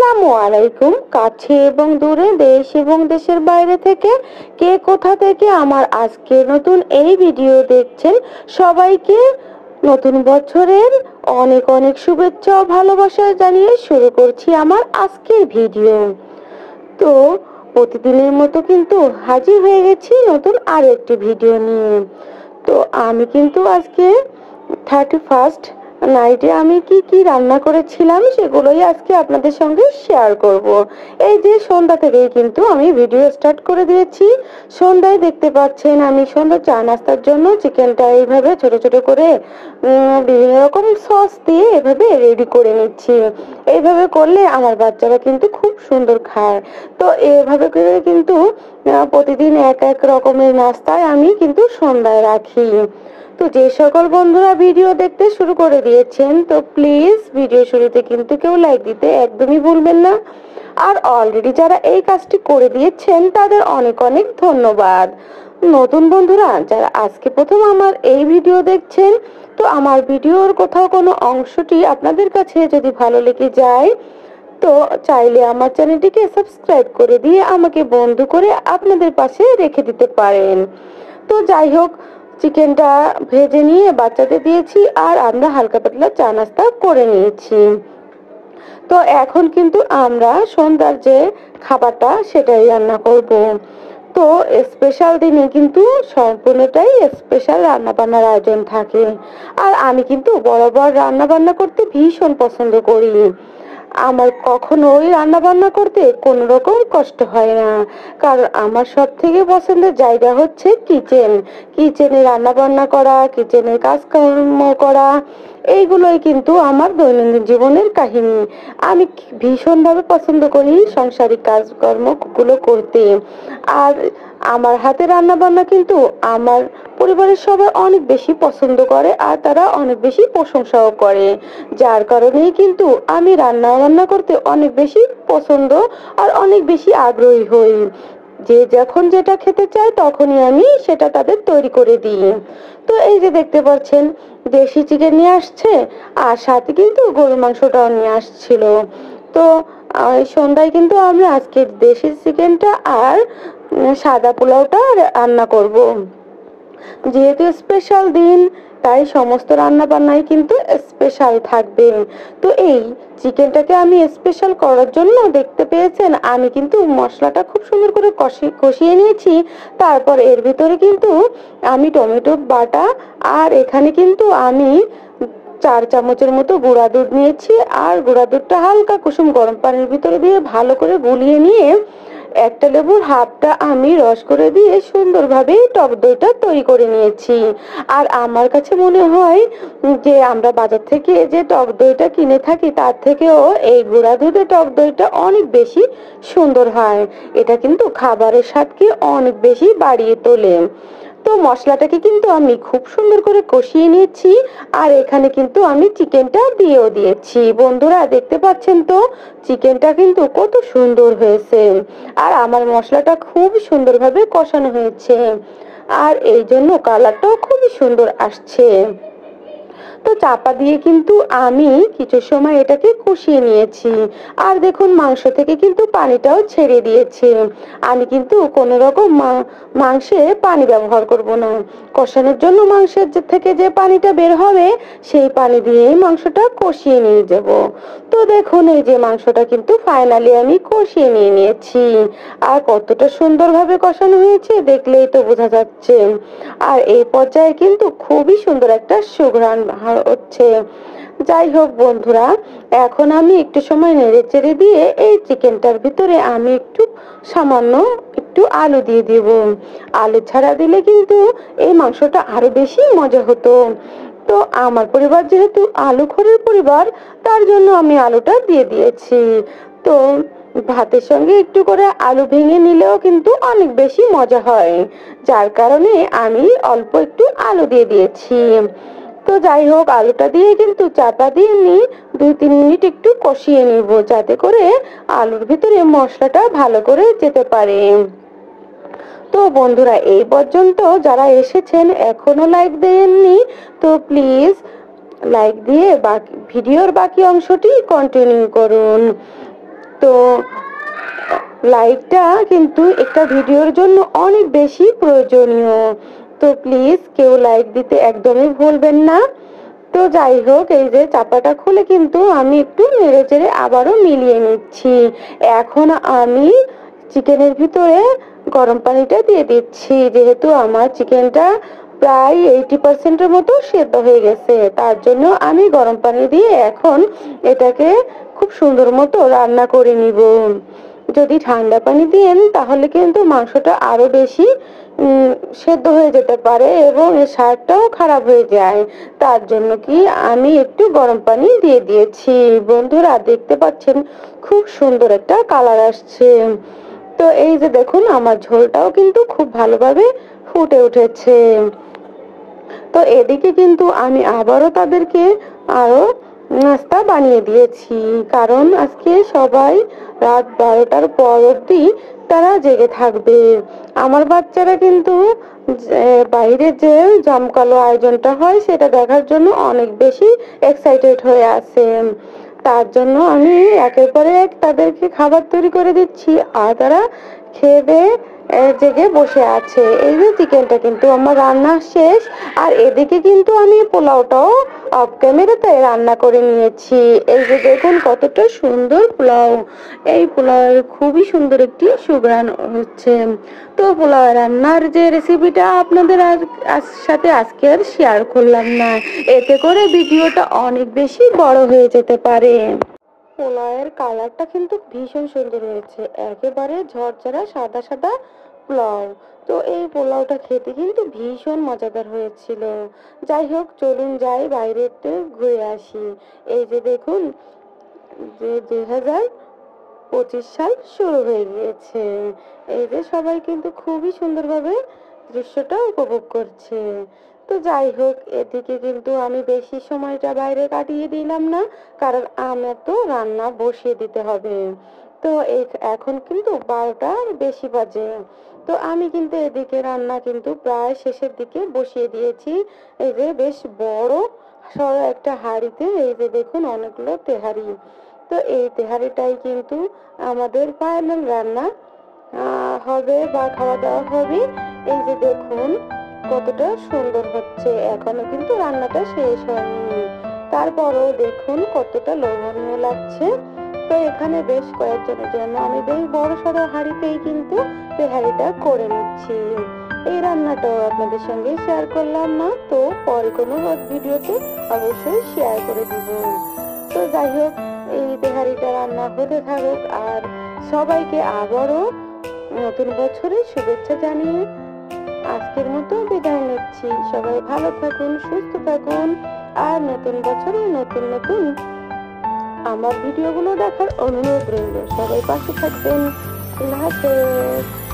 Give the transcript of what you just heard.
আসসালামু আলাইকুম। কাছে এবং দূরে, দেশ এবং দেশের বাইরে থেকে কে কোথা থেকে আমার আজকের নতুন এই ভিডিও দেখছেন, সবাইকে নতুন বছরের অনেক অনেক শুভেচ্ছা ও ভালোবাসা জানিয়ে শুরু করছি আমার আজকের ভিডিও। তো প্রতিদিনের মতো কিন্তু হাজির হয়ে গেছি নতুন আরো একটি ভিডিও নিয়ে। তো আমি কিন্তু আজকে 31st নাইটে আমি কি কি রান্না করেছিলাম সেগুলোই আজকে আপনাদের সঙ্গে শেয়ার করব। এই যে সন্ধ্যা থেকেই কিন্তু আমি ভিডিও স্টার্ট করে দিয়েছি। সন্ধ্যায় দেখতে পাচ্ছেন আমি সন্ধ্যা চা নাস্তার জন্য চিকেনটা এইভাবে ছোট ছোট করে বিভিন্ন রকম সস দিয়ে এভাবে রেডি করে নিচ্ছি। এইভাবে করলে আমার বাচ্চারা কিন্তু খুব সুন্দর খায়। তো এইভাবে করে কিন্তু প্রতিদিন এক এক রকমের নাস্তায় আমি কিন্তু সন্ধ্যায় রাখি। তো যে সকল বন্ধুরা ভিডিও দেখতে শুরু করে দিয়েছেন, তো প্লিজ ভিডিও শুরুতে কিন্তু কেউ লাইক দিতে একদমই ভুলবেন না। আর অলরেডি যারা এই কাজটি করে দিয়েছেন তাদের অনেক অনেক ধন্যবাদ। নতুন বন্ধুরা যারা আজকে প্রথম আমার এই ভিডিও দেখছেন, তো আমার ভিডিওর কোথাও কোনো অংশটি আপনাদের কাছে যদি ভালো লেগে যায়, তো চাইলে আমার চ্যানেলটিকে সাবস্ক্রাইব করে দিয়ে আমাকে বন্ধু করে আপনাদের পাশে রেখে দিতে পারেন। তো যাই হোক, চিকেনটা ভেজে নিয়ে বাচ্চাদের দিয়েছি আর আমরা হালকা পাতলা চা নাস্তা করে নিয়েছি। তো এখন কিন্তু আমরা সন্ধ্যার যে খাবারটা সেটাই রান্না করব। তো স্পেশাল দিনে কিন্তু সম্পূর্ণটাই স্পেশাল রান্না বান্নার আয়োজন থাকে। আর আমি কিন্তু বরাবর রান্না বান্না করতে ভীষণ পছন্দ করি। আমার কখনোই রান্না বান্না করতে কোনো রকম কষ্ট হয় না, কারণ আমার সব থেকে পছন্দের জায়গা হচ্ছে কিচেনে রান্না বান্না করা, কিচেনের কাজকর্ম করা, এইগুলোই কিন্তু আমার দৈনন্দিন জীবনের কাহিনী। আমি ভীষণভাবে পছন্দ করি সংসারিক কাজকর্মগুলো করতে। আর আমার হাতে রান্না বান্না কিন্তু আমার পরিবারের সবাই অনেক বেশি পছন্দ করে আর তারা অনেক বেশি প্রশংসাও করে। যার কারণেই কিন্তু আমি রান্না বান্না করতে অনেক বেশি পছন্দ আর অনেক বেশি আগ্রহী হই। যে যখন যেটা খেতে চায় তখনই আমি সেটা তাদের তৈরি করে দিই। তো এই যে দেখতে পাচ্ছেন দেশি চিকেন নিয়ে আসছে আর সাথে কিন্তু গরুর মাংসটাও নিয়ে আসছিল। তো সন্ধ্যায় কিন্তু আমরা আজকে দেশি চিকেনটা আর সাদা পোলাওটা রান্না করব। যেহেতু স্পেশাল দিন, তাই সমস্ত রান্না বান্নাই কিন্তু স্পেশাল থাকবে। তো এই চিকেনটাকে আমি স্পেশাল করার জন্য দেখতে পেয়েছেন আমি কিন্তু মশলাটা খুব সুন্দর করে কষিয়ে নিয়েছি। তারপর এর ভিতরে কিন্তু আমি টমেটো বাটা আর এখানে কিন্তু আমি 4 চামচের মতো গুঁড়া দুধ নিয়েছি। আর গুঁড়া দুধটা হালকা কুসুম গরম পানির ভিতরে দিয়ে ভালো করে গুলিয়ে নিয়ে একটা লেবুর হাফটা আমি রস করে দিয়ে সুন্দরভাবে টক দইটা তৈরি করে নিয়েছি। আর আমার কাছে মনে হয় যে আমরা বাজার থেকে যে টক দইটা কিনে থাকি তার থেকেও এই গুঁড়া দুধে টক দইটা অনেক বেশি সুন্দর হয়। এটা কিন্তু খাবারের স্বাদকে অনেক বেশি বাড়িয়ে তোলে। তো মশলাটাকে কিন্তু আমি খুব সুন্দর করে কষিয়ে নিয়েছি আর এখানে কিন্তু আমি চিকেনটা দিয়েও দিয়েছি। বন্ধুরা দেখতে পাচ্ছেন তো চিকেনটা কিন্তু কত সুন্দর হয়েছে আর আমার মশলাটা খুব সুন্দরভাবে কষানো হয়েছে আর এই জন্য কালারটাও খুবই সুন্দর আসছে। তো চাপা দিয়ে কিন্তু আমি কিছু সময় এটাকে কষিয়ে নিয়েছি। আর দেখুন মাংস থেকে কিন্তু পানিটাও ছেড়ে দিয়েছে। আমি কিন্তু কোনো রকম মাংসে পানি ব্যবহার করব না। কষানোর জন্য মাংসের থেকে যে পানিটা বের হবে সেই পানি দিয়েই মাংসটা কষিয়ে নিয়ে যাব। তো দেখুন এই যে মাংসটা কিন্তু ফাইনালি আমি কষিয়ে নিয়েছি। আর কতটা সুন্দরভাবে কষানো হয়েছে দেখলেই তো বোঝা যাচ্ছে। আর এই পর্যায়ে কিন্তু খুবই সুন্দর একটা সুঘ্রাণ হচ্ছে। যাই হোক বন্ধুরা, এখন আমি একটু সময় নেড়ে চেড়ে দিয়ে এই চিকেনটার ভিতরে আমি সামান্য একটু আলু দিয়ে দিব। আলু ছাড়া দিলে কিন্তু এই মাংসটা আরো বেশি মজা হতো। তো আমার পরিবার যেহেতু আলু খোরের পরিবার, তার জন্য আমি আলুটা দিয়ে দিয়েছি। তো ভাতের সঙ্গে একটু করে আলু ভেঙে নিলেও কিন্তু অনেক বেশি মজা হয়, যার কারণে আমি অল্প একটু আলু দিয়ে দিয়েছি। তো যাই হোক, আলুটা দিয়ে কিন্তু চাপা দিয়ে নিয়ে 2-3 মিনিট একটু কষিয়ে নিব, যাতে করে আলুর ভিতরে মশলাটা ভালো করে যেতে পারে। তো বন্ধুরা এই পর্যন্ত যারা এসেছেন এখনো লাইক দেননি, তো প্লিজ লাইক দিয়ে ভিডিওর বাকি অংশটি কন্টিনিউ করুন। তো লাইকটা কিন্তু একটা ভিডিওর জন্য অনেক বেশি প্রয়োজনীয়। তো প্লিজ কেউ লাইক দিতে একদমই ভুলবেন না। তো যাই হোক, এই যে চাপাটা খুলে কিন্তু আমি একটু নেড়ে চেড়ে আবারও মিলিয়ে নিচ্ছি। এখন আমি চিকেনের ভিতরে গরম পানিটা দিয়ে দিচ্ছি, যেহেতু আমার চিকেনটা প্রায় 80% মতো সেদ্ধ হয়ে গেছে। তার জন্য আমি গরম পানি দিয়ে এখন এটাকে খুব সুন্দর মতো রান্না করে নিব। যদি ঠান্ডা পানি দেন তাহলে কিন্তু মাংসটা আরো বেশি সেদ্ধ হয়ে যেতে পারে এবং এর স্বাদটাও খারাপ হয়ে যায়। তার জন্য কি আমি একটু গরম পানি দিয়ে দিয়েছি। বন্ধুরা দেখতে পাচ্ছেন খুব সুন্দর একটা কালার আসছে। তো এই যে দেখুন আমার ঝোলটাও কিন্তু খুব ভালোভাবে ফুটে উঠেছে। তো এদিকে কিন্তু আমি আবারও তাদেরকে আরো নাস্তা বানিয়ে দিয়েছি, কারণ আজকে সবাই রাত 12টার পর অবধি তারা জেগে থাকবে। আমার বাচ্চারা কিন্তু বাইরে যে জমকালো আয়োজনটা হয় সেটা দেখার জন্য অনেক বেশি এক্সাইটেড হয়ে আছে। তার জন্য আমি একের পর এক তাদেরকে খাবার তৈরি করে দিচ্ছি, আর তারা খেয়ে দেয়ে জেগে বসে আছে। এই যে চিকেনটা কিন্তু আমার রান্না শেষ, আর এদিকে কিন্তু আমি পোলাওটাও অফ ক্যামেরাতে রান্না করে নিয়েছি। এই যে দেখুন কতটা সুন্দর পোলাও। এই পোলাওয়ের খুবই সুন্দর একটি সুঘ্রাণ হচ্ছে। তো পোলাও রান্নার যে রেসিপিটা আপনাদের সাথে আজকে আর শেয়ার করলাম না, এতে করে ভিডিওটা অনেক বেশি বড় হয়ে যেতে পারে। পোলাওয়ের কালারটা কিন্তু ভীষণ সুন্দর হয়েছে, একেবারে ঝরঝরা সাদা সাদা পোলাও। তো এই পোলাওটা খেতে কিন্তু ভীষণ মজাদার হয়েছিল। যাই হোক, চলুন যাই বাইরে একটু ঘুরে আসি। এই যে দেখুন যে 2025 সাল শুরু হয়ে গিয়েছে। এই যে সবাই কিন্তু খুবই সুন্দরভাবে দৃশ্যটা উপভোগ করছে। তো যাই হোক, এদিকে কিন্তু আমি বেশি সময়টা বাইরে কাটিয়ে দিলাম না, কারণ আমার তো রান্না বসিয়ে দিতে হবে। তো এখন কিন্তু 12টার বেশি বাজে। তো আমি কিন্তু এদিকে রান্না কিন্তু প্রায় শেষের দিকে বসিয়ে দিয়েছি। এই যে বেশ বড় সরো একটা হাঁড়িতে এই যে দেখুন অনেকগুলো তেহারি। তো এই তেহারিটাই কিন্তু আমাদের ফাইনাল রান্না হবে বা খাওয়া দাওয়া হবে। এই যে দেখুন কতটা সুন্দর হচ্ছে, এখনো কিন্তু রান্নাটা শেষ হয়নি, তারপরও দেখুন কতটা লোভনীয় লাগছে। তো এখানে বেশ কয়েকজনের জন্য আমি বেশ বড় সড়ো হাঁড়িতেই কিন্তু তেহারিটা করে নিচ্ছি। এই রান্নাটাও আপনাদের সঙ্গে শেয়ার করলাম না, তো পরে কোনো ভিডিওতে অবশ্যই শেয়ার করে দিব। তো যাই হোক, এই তেহারিটা রান্না হতে থাকুক, আর সবাইকে আবারও নতুন বছরের শুভেচ্ছা জানিয়ে আজকের মতো বিদায় নিচ্ছি। সবাই ভালো থাকুন, সুস্থ থাকুন, আর নতুন বছরে নতুন নতুন আমার ভিডিওগুলো দেখার অনুরোধ রইল। সবাই পাশে থাকবেন। আল্লাহ হাফেজ।